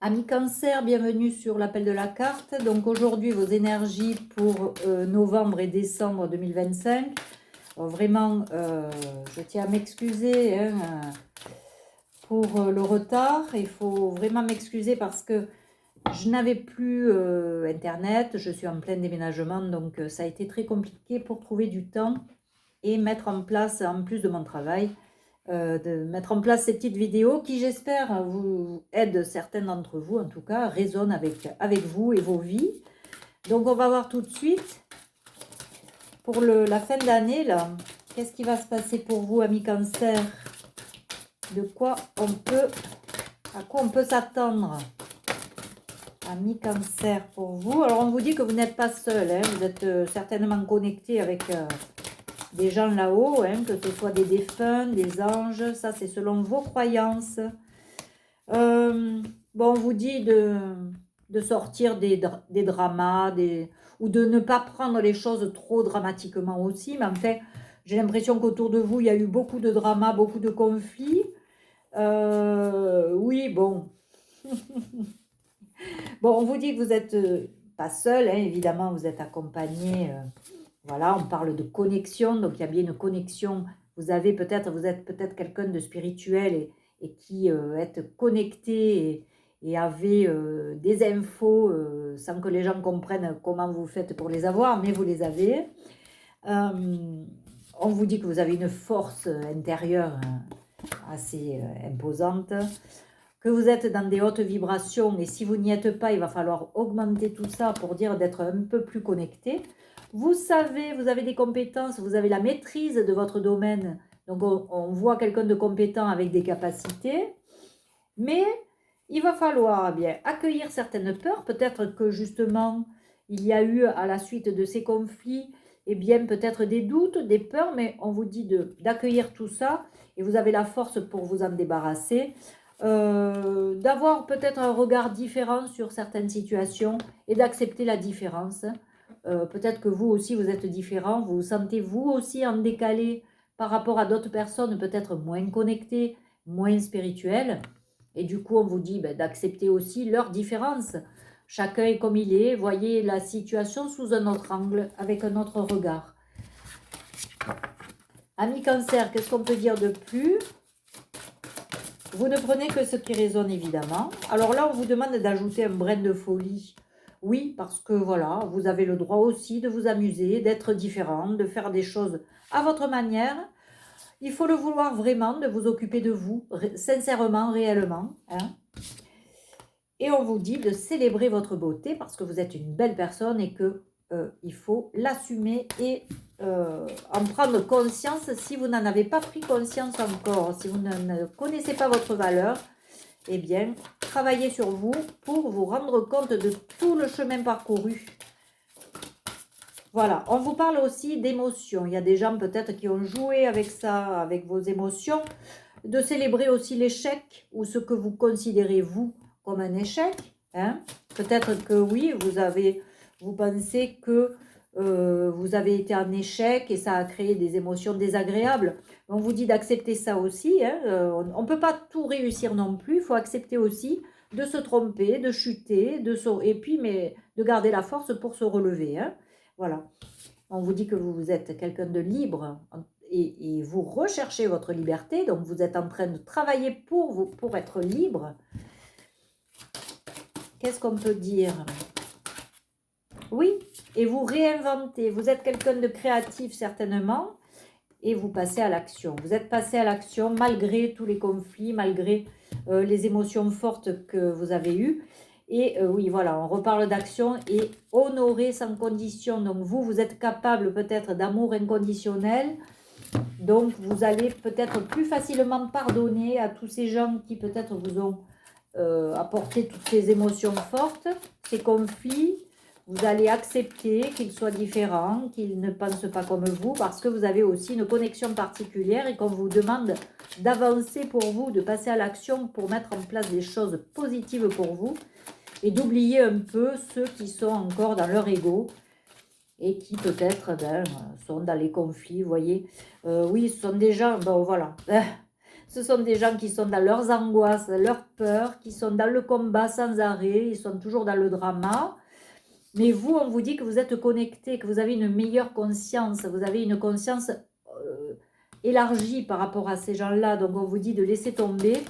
Amis Cancer, bienvenue sur l'appel de la carte. Donc aujourd'hui, vos énergies pour novembre et décembre 2025. Vraiment, je tiens à m'excuser pour le retard. Il faut vraiment m'excuser parce que je n'avais plus Internet. Je suis en plein déménagement, donc ça a été très compliqué pour trouver du temps et mettre en place, en plus de mon travail, de mettre en place ces petites vidéos qui, j'espère, vous aident, certains d'entre vous en tout cas, résonnent avec vous et vos vies. Donc on va voir tout de suite pour la fin d'année là, qu'est-ce qui va se passer pour vous, amis Cancer, à quoi on peut s'attendre, amis Cancer, pour vous. Alors on vous dit que vous n'êtes pas seul, hein, vous êtes certainement connecté avec des gens là-haut, hein, que ce soit des défunts, des anges, ça c'est selon vos croyances. Bon, on vous dit de sortir des dramas, ou de ne pas prendre les choses trop dramatiquement aussi, mais en fait, j'ai l'impression qu'autour de vous, il y a eu beaucoup de dramas, beaucoup de conflits. Oui, bon. Bon, on vous dit que vous n'êtes pas seul, hein, évidemment, vous êtes accompagné. Voilà, on parle de connexion, donc il y a bien une connexion. Vous êtes peut-être quelqu'un de spirituel et qui êtes connecté et avez des infos sans que les gens comprennent comment vous faites pour les avoir, mais vous les avez. On vous dit que vous avez une force intérieure assez imposante, que vous êtes dans des hautes vibrations, et si vous n'y êtes pas, il va falloir augmenter tout ça pour dire d'être un peu plus connecté. Vous savez, vous avez des compétences, vous avez la maîtrise de votre domaine, donc on voit quelqu'un de compétent avec des capacités, mais il va falloir bien accueillir certaines peurs, peut-être que justement il y a eu à la suite de ces conflits, et bien peut-être des doutes, des peurs, mais on vous dit d'accueillir tout ça, et vous avez la force pour vous en débarrasser. D'avoir peut-être un regard différent sur certaines situations et d'accepter la différence. Peut-être que vous aussi vous êtes différent, vous vous sentez vous aussi en décalé par rapport à d'autres personnes peut-être moins connectées, moins spirituelles, et du coup on vous dit d'accepter aussi leurs différences. Chacun est comme il est, voyez la situation sous un autre angle, avec un autre regard. Amis Cancer, qu'est-ce qu'on peut dire de plus? Vous ne prenez que ce qui résonne, évidemment. Alors là, on vous demande d'ajouter un brin de folie. Oui, parce que voilà, vous avez le droit aussi de vous amuser, d'être différent, de faire des choses à votre manière. Il faut le vouloir vraiment, de vous occuper de vous, sincèrement, réellement. Hein. Et on vous dit de célébrer votre beauté parce que vous êtes une belle personne et que il faut l'assumer et en prendre conscience si vous n'en avez pas pris conscience encore, si vous ne connaissez pas votre valeur, eh bien, travaillez sur vous pour vous rendre compte de tout le chemin parcouru. Voilà, on vous parle aussi d'émotions. Il y a des gens peut-être qui ont joué avec ça, avec vos émotions, de célébrer aussi l'échec ou ce que vous considérez, vous, comme un échec. Hein. Peut-être que oui, vous pensez que vous avez été en échec et ça a créé des émotions désagréables. On vous dit d'accepter ça aussi. Hein. On ne peut pas tout réussir non plus. Il faut accepter aussi de se tromper, de chuter, et puis mais de garder la force pour se relever. Hein. Voilà. On vous dit que vous êtes quelqu'un de libre et vous recherchez votre liberté. Donc, vous êtes en train de travailler pour être libre. Qu'est-ce qu'on peut dire? Oui, et vous réinventez. Vous êtes quelqu'un de créatif, certainement, et vous passez à l'action. Vous êtes passé à l'action malgré tous les conflits, malgré les émotions fortes que vous avez eues. Et oui, voilà, on reparle d'action et honorer sans condition. Donc, vous êtes capable peut-être d'amour inconditionnel. Donc, vous allez peut-être plus facilement pardonner à tous ces gens qui peut-être vous ont apporté toutes ces émotions fortes, ces conflits. Vous allez accepter qu'ils soient différents, qu'ils ne pensent pas comme vous, parce que vous avez aussi une connexion particulière et qu'on vous demande d'avancer pour vous, de passer à l'action pour mettre en place des choses positives pour vous et d'oublier un peu ceux qui sont encore dans leur ego et qui peut-être sont dans les conflits, vous voyez. Oui, ce sont des gens, bon voilà, Ce sont des gens qui sont dans leurs angoisses, leurs peurs, qui sont dans le combat sans arrêt, ils sont toujours dans le drama. Mais vous, on vous dit que vous êtes connecté, que vous avez une meilleure conscience, vous avez une conscience élargie par rapport à ces gens-là. Donc on vous dit de laisser tomber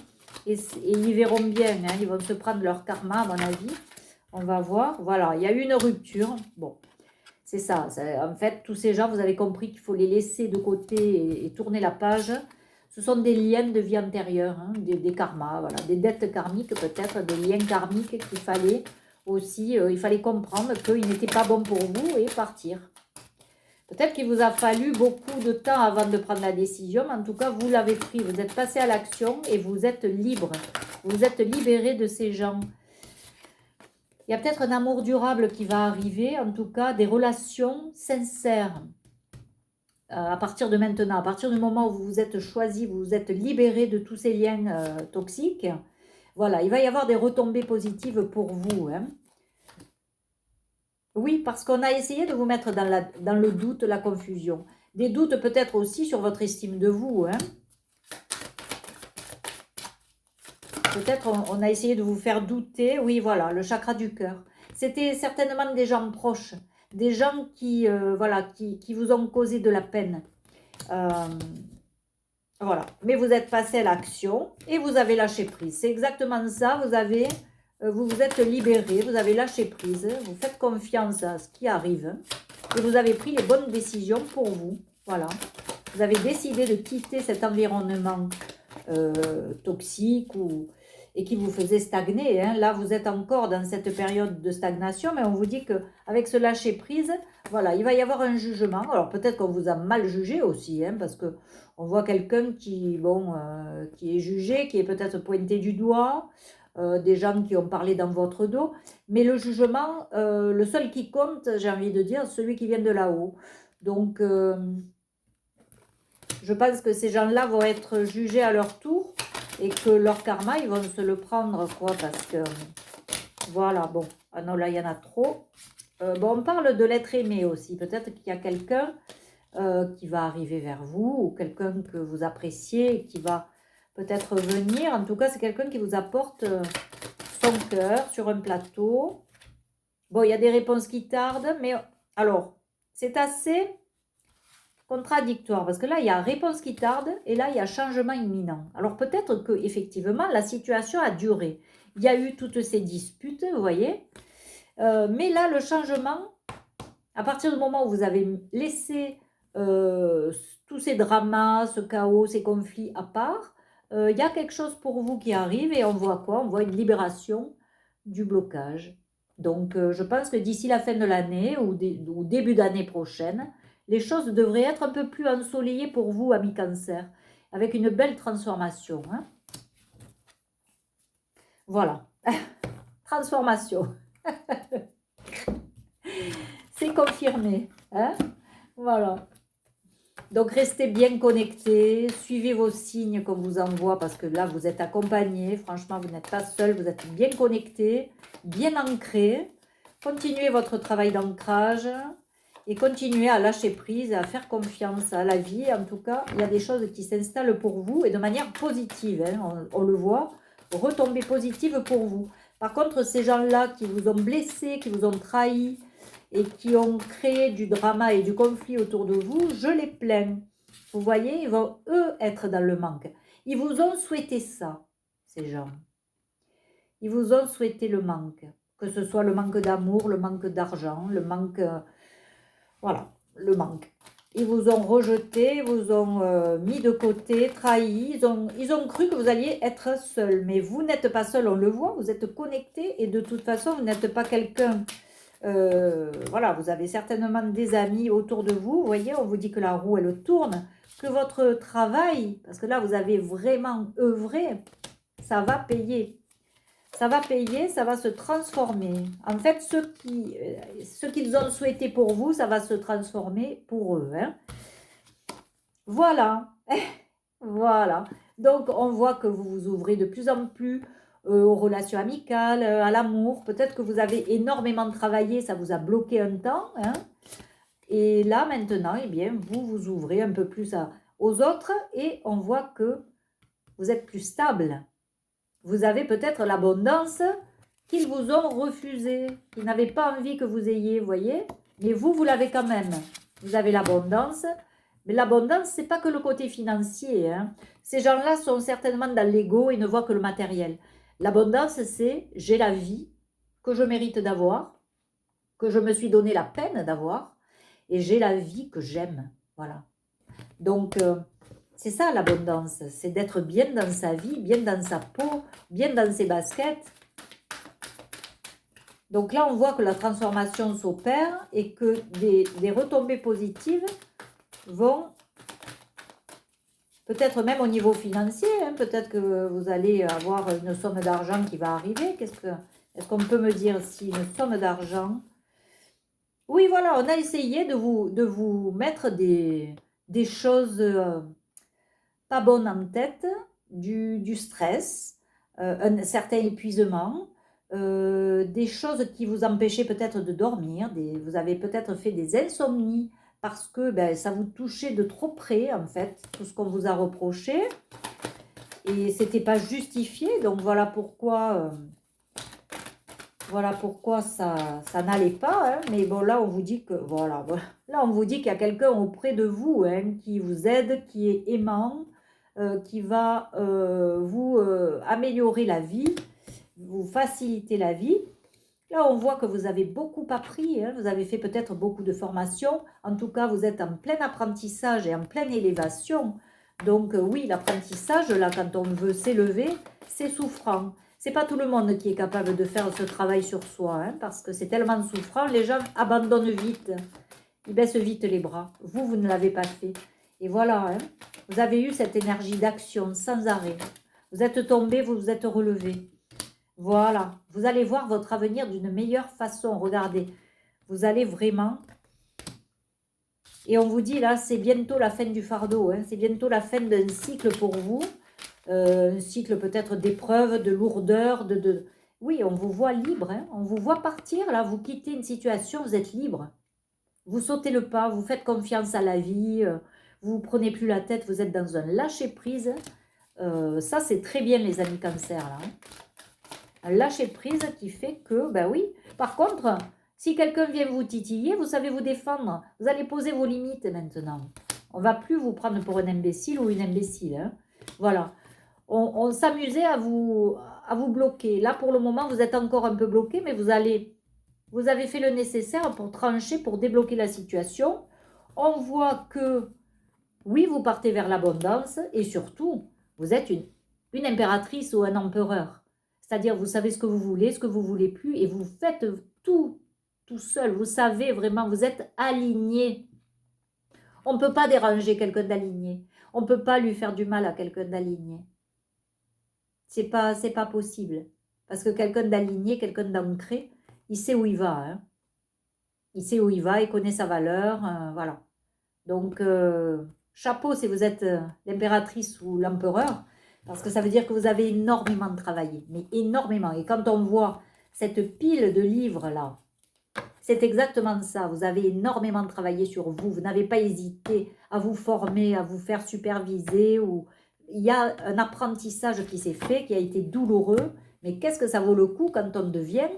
et ils verront bien, hein, ils vont se prendre leur karma à mon avis. On va voir. Voilà, il y a eu une rupture. Bon, c'est ça. En fait, tous ces gens, vous avez compris qu'il faut les laisser de côté et tourner la page. Ce sont des liens de vie antérieure, hein, des karmas, voilà, des dettes karmiques peut-être, des liens karmiques qu'il fallait aussi, il fallait comprendre qu'ils n'étaient pas bons pour vous et partir. Peut-être qu'il vous a fallu beaucoup de temps avant de prendre la décision, mais en tout cas, vous l'avez pris. Vous êtes passé à l'action et vous êtes libre. Vous êtes libéré de ces gens. Il y a peut-être un amour durable qui va arriver, en tout cas, des relations sincères. À partir de maintenant, à partir du moment où vous vous êtes choisi, vous vous êtes libéré de tous ces liens toxiques, voilà, il va y avoir des retombées positives pour vous. Hein. Oui, parce qu'on a essayé de vous mettre dans le doute, la confusion. Des doutes peut-être aussi sur votre estime de vous. Hein. Peut-être on a essayé de vous faire douter. Oui, voilà, le chakra du cœur. C'était certainement des gens proches. Des gens qui, voilà, qui vous ont causé de la peine. Voilà. Mais vous êtes passé à l'action et vous avez lâché prise. C'est exactement ça. Vous vous êtes libéré, vous avez lâché prise. Vous faites confiance à ce qui arrive. Et vous avez pris les bonnes décisions pour vous. Voilà. Vous avez décidé de quitter cet environnement toxique et qui vous faisait stagner. Hein. Là, vous êtes encore dans cette période de stagnation, mais on vous dit qu'avec ce lâcher-prise, voilà, il va y avoir un jugement. Alors, peut-être qu'on vous a mal jugé aussi, hein, parce que on voit quelqu'un qui, bon, qui est jugé, qui est peut-être pointé du doigt, des gens qui ont parlé dans votre dos. Mais le jugement, le seul qui compte, j'ai envie de dire, celui qui vient de là-haut. Donc, je pense que ces gens-là vont être jugés à leur tour et que leur karma, ils vont se le prendre, quoi, parce que, voilà, bon, ah non, là, il y en a trop. Bon, on parle de l'être aimé aussi. Peut-être qu'il y a quelqu'un qui va arriver vers vous ou quelqu'un que vous appréciez et qui va peut-être venir. En tout cas, c'est quelqu'un qui vous apporte son cœur sur un plateau. Bon, il y a des réponses qui tardent, mais alors, c'est assez contradictoire parce que là, il y a réponse qui tarde et là, il y a changement imminent. Alors, peut-être que effectivement la situation a duré. Il y a eu toutes ces disputes, vous voyez. Mais là, le changement, à partir du moment où vous avez laissé tous ces dramas, ce chaos, ces conflits à part, il y a quelque chose pour vous qui arrive et on voit quoi? On voit une libération du blocage. Donc, je pense que d'ici la fin de l'année ou début d'année prochaine, les choses devraient être un peu plus ensoleillées pour vous, amis cancer, avec une belle transformation. Hein. Voilà. Transformation. C'est confirmé. Hein. Voilà. Donc, restez bien connectés, suivez vos signes qu'on vous envoie parce que là, vous êtes accompagnés. Franchement, vous n'êtes pas seul, vous êtes bien connectés, bien ancrés. Continuez votre travail d'ancrage et continuez à lâcher prise, à faire confiance à la vie. En tout cas, il y a des choses qui s'installent pour vous et de manière positive. Hein, on le voit, retombées positives pour vous. Par contre, ces gens-là qui vous ont blessé, qui vous ont trahi, et qui ont créé du drama et du conflit autour de vous, je les plains. Vous voyez, ils vont, eux, être dans le manque. Ils vous ont souhaité ça, ces gens. Ils vous ont souhaité le manque. Que ce soit le manque d'amour, le manque d'argent, le manque... voilà, le manque. Ils vous ont rejeté, vous ont mis de côté, trahi. Ils ont cru que vous alliez être seul. Mais vous n'êtes pas seul, on le voit. Vous êtes connecté et de toute façon, vous n'êtes pas quelqu'un... voilà, vous avez certainement des amis autour de vous. Vous voyez, on vous dit que la roue, elle tourne. Que votre travail, parce que là, vous avez vraiment œuvré, ça va payer. Ça va payer, ça va se transformer. En fait, ce qu'ils ont souhaité pour vous, ça va se transformer pour eux. Hein. Voilà. Voilà. Donc, on voit que vous vous ouvrez de plus en plus aux relations amicales, à l'amour. Peut-être que vous avez énormément travaillé, ça vous a bloqué un temps. Hein. Et là, maintenant, eh bien, vous vous ouvrez un peu plus aux autres et on voit que vous êtes plus stable. Vous avez peut-être l'abondance qu'ils vous ont refusée, qu'ils n'avaient pas envie que vous ayez, vous voyez. Mais vous, vous l'avez quand même. Vous avez l'abondance. Mais l'abondance, ce n'est pas que le côté financier. Hein. Ces gens-là sont certainement dans l'ego et ne voient que le matériel. L'abondance, c'est j'ai la vie que je mérite d'avoir, que je me suis donné la peine d'avoir, et j'ai la vie que j'aime. Voilà. Donc, c'est ça l'abondance, c'est d'être bien dans sa vie, bien dans sa peau, bien dans ses baskets. Donc là, on voit que la transformation s'opère et que des retombées positives vont, peut-être même au niveau financier, hein, peut-être que vous allez avoir une somme d'argent qui va arriver. Est-ce qu'on peut me dire si une somme d'argent... Oui, voilà, on a essayé de vous mettre des choses pas bonnes en tête, du stress, un certain épuisement, des choses qui vous empêchaient peut-être de dormir, vous avez peut-être fait des insomnies parce que ben, ça vous touchait de trop près, en fait, tout ce qu'on vous a reproché, et c'était pas justifié, donc voilà pourquoi ça n'allait pas, hein. Mais bon, là, on vous dit que, voilà. Là, on vous dit qu'il y a quelqu'un auprès de vous, hein, qui vous aide, qui est aimant, qui va vous améliorer la vie, vous faciliter la vie. Là, on voit que vous avez beaucoup appris, hein, vous avez fait peut-être beaucoup de formations. En tout cas, vous êtes en plein apprentissage et en pleine élévation. Donc, oui, l'apprentissage, là, quand on veut s'élever, c'est souffrant. C'est pas tout le monde qui est capable de faire ce travail sur soi, hein, parce que c'est tellement souffrant, les gens abandonnent vite, ils baissent vite les bras. Vous ne l'avez pas fait. Et voilà, hein, vous avez eu cette énergie d'action sans arrêt. Vous êtes tombé, vous vous êtes relevé. Voilà, vous allez voir votre avenir d'une meilleure façon. Regardez, vous allez vraiment... Et on vous dit là, c'est bientôt la fin du fardeau, hein, c'est bientôt la fin d'un cycle pour vous. Un cycle peut-être d'épreuves, de lourdeur, Oui, on vous voit libre, hein, on vous voit partir, là, vous quittez une situation, vous êtes libre. Vous sautez le pas, vous faites confiance à la vie, vous ne prenez plus la tête, vous êtes dans un lâcher-prise. Ça, c'est très bien les amis cancer, là. Hein. Un lâcher-prise qui fait que, ben oui, par contre, si quelqu'un vient vous titiller, vous savez vous défendre, vous allez poser vos limites maintenant. On ne va plus vous prendre pour un imbécile ou une imbécile, hein. Voilà. On s'amusait à vous bloquer. Là, pour le moment, vous êtes encore un peu bloqué, mais vous avez fait le nécessaire pour trancher, pour débloquer la situation. On voit que, oui, vous partez vers l'abondance et surtout, vous êtes une impératrice ou un empereur. C'est-à-dire, vous savez ce que vous voulez, ce que vous ne voulez plus et vous faites tout seul. Vous savez vraiment, vous êtes aligné. On ne peut pas déranger quelqu'un d'aligné. On ne peut pas lui faire du mal à quelqu'un d'aligné. C'est pas possible. Parce que quelqu'un d'aligné, quelqu'un d'ancré, il sait où il va. Hein. Il sait où il va, il connaît sa valeur. Voilà. Donc, chapeau si vous êtes l'impératrice ou l'empereur. Parce que ça veut dire que vous avez énormément travaillé. Mais énormément. Et quand on voit cette pile de livres là, c'est exactement ça. Vous avez énormément travaillé sur vous. Vous n'avez pas hésité à vous former, à vous faire superviser ou... Il y a un apprentissage qui s'est fait, qui a été douloureux, mais qu'est-ce que ça vaut le coup quand on devient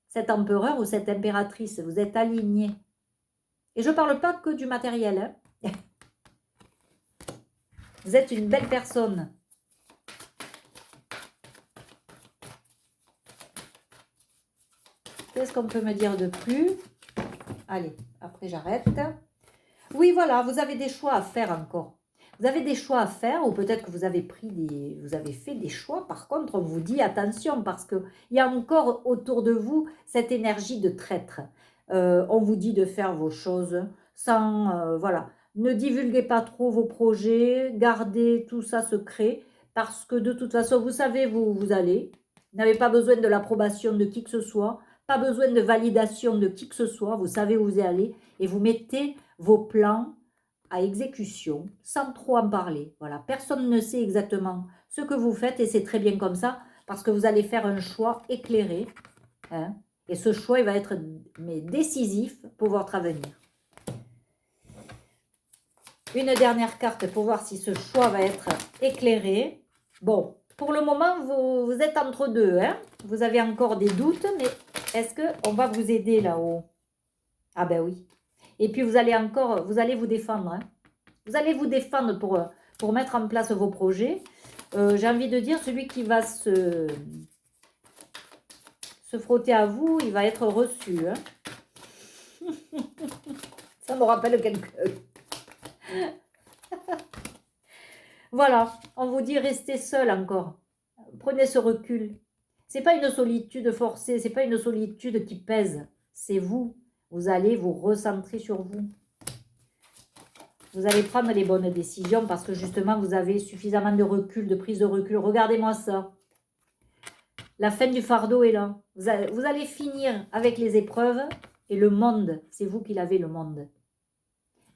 cet empereur ou cette impératrice? Vous êtes aligné. Et je ne parle pas que du matériel. Hein. Vous êtes une belle personne. Qu'est-ce qu'on peut me dire de plus? Allez, après j'arrête. Oui, voilà, vous avez des choix à faire encore. Vous avez des choix à faire ou peut-être que vous avez fait des choix. Par contre, on vous dit attention parce qu'il y a encore autour de vous cette énergie de traître. On vous dit de faire vos choses sans... voilà. Ne divulguez pas trop vos projets, gardez tout ça secret parce que de toute façon, vous savez où vous allez. Vous n'avez pas besoin de l'approbation de qui que ce soit, pas besoin de validation de qui que ce soit. Vous savez où vous allez et vous mettez vos plans à exécution sans trop en parler. Voilà, personne ne sait exactement ce que vous faites et c'est très bien comme ça parce que vous allez faire un choix éclairé. Hein, et ce choix, il va être décisif pour votre avenir. Une dernière carte pour voir si ce choix va être éclairé. Bon, pour le moment, vous êtes entre deux. Hein, vous avez encore des doutes, mais est-ce qu'on va vous aider là-haut? Ah ben oui. Et puis vous allez vous défendre. Hein. Vous allez vous défendre pour mettre en place vos projets. J'ai envie de dire, celui qui va se frotter à vous, il va être reçu. Hein. Ça me rappelle quelqu'un. Voilà, on vous dit restez seul encore. Prenez ce recul. C'est pas une solitude forcée, c'est pas une solitude qui pèse. C'est vous. Vous allez vous recentrer sur vous. Vous allez prendre les bonnes décisions parce que justement, vous avez suffisamment de recul, de prise de recul. Regardez-moi ça. La fin du fardeau est là. Vous allez finir avec les épreuves et le monde. C'est vous qui l'avez, le monde.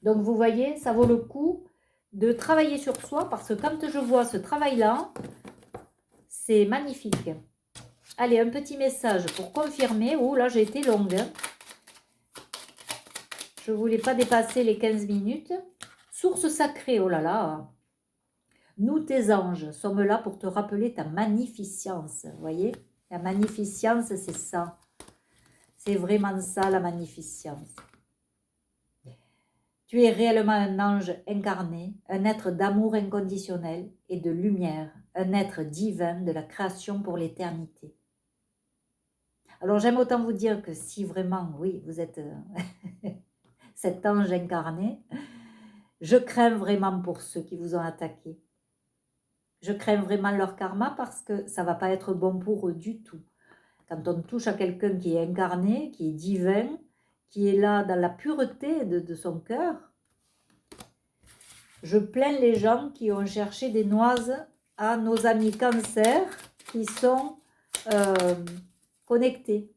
Donc, vous voyez, ça vaut le coup de travailler sur soi parce que quand je vois ce travail-là, c'est magnifique. Allez, un petit message pour confirmer. Oh là, j'ai été longue. Hein. Je ne voulais pas dépasser les 15 minutes. Source sacrée, oh là là. Nous, tes anges, sommes là pour te rappeler ta magnificence. Vous voyez, la magnificence, c'est ça. C'est vraiment ça, la magnificence. Tu es réellement un ange incarné, un être d'amour inconditionnel et de lumière, un être divin de la création pour l'éternité. Alors, j'aime autant vous dire que si vraiment, oui, vous êtes cet ange incarné, je crains vraiment pour ceux qui vous ont attaqué. Je crains vraiment leur karma parce que ça ne va pas être bon pour eux du tout. Quand on touche à quelqu'un qui est incarné, qui est divin, qui est là dans la pureté de son cœur, je plains les gens qui ont cherché des noises à nos amis cancers qui sont connectés.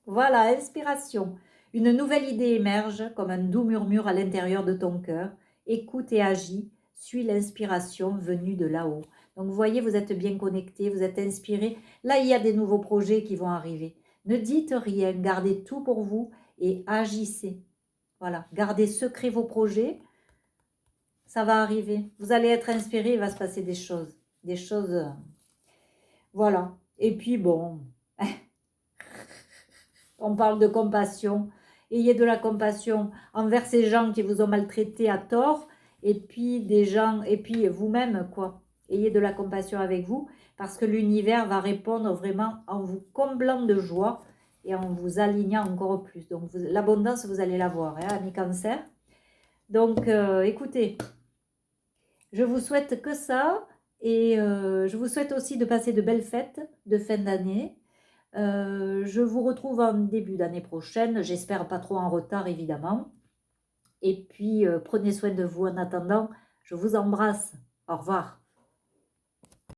Voilà, inspiration. Une nouvelle idée émerge comme un doux murmure à l'intérieur de ton cœur. Écoute et agis, suis l'inspiration venue de là-haut. Donc vous voyez, vous êtes bien connecté, vous êtes inspiré. Là, il y a des nouveaux projets qui vont arriver. Ne dites rien, gardez tout pour vous et agissez. Voilà, gardez secret vos projets. Ça va arriver. Vous allez être inspiré, il va se passer des choses. Des choses... voilà. Et puis bon... On parle de compassion. Ayez de la compassion envers ces gens qui vous ont maltraité à tort. Et puis des gens, et puis vous-même, quoi. Ayez de la compassion avec vous. Parce que l'univers va répondre vraiment en vous comblant de joie et en vous alignant encore plus. Donc l'abondance, vous allez la voir, hein, amis cancer. Donc écoutez, je vous souhaite que ça. Et je vous souhaite aussi de passer de belles fêtes de fin d'année. Je vous retrouve en début d'année prochaine, j'espère pas trop en retard évidemment. Et puis prenez soin de vous en attendant, je vous embrasse, au revoir.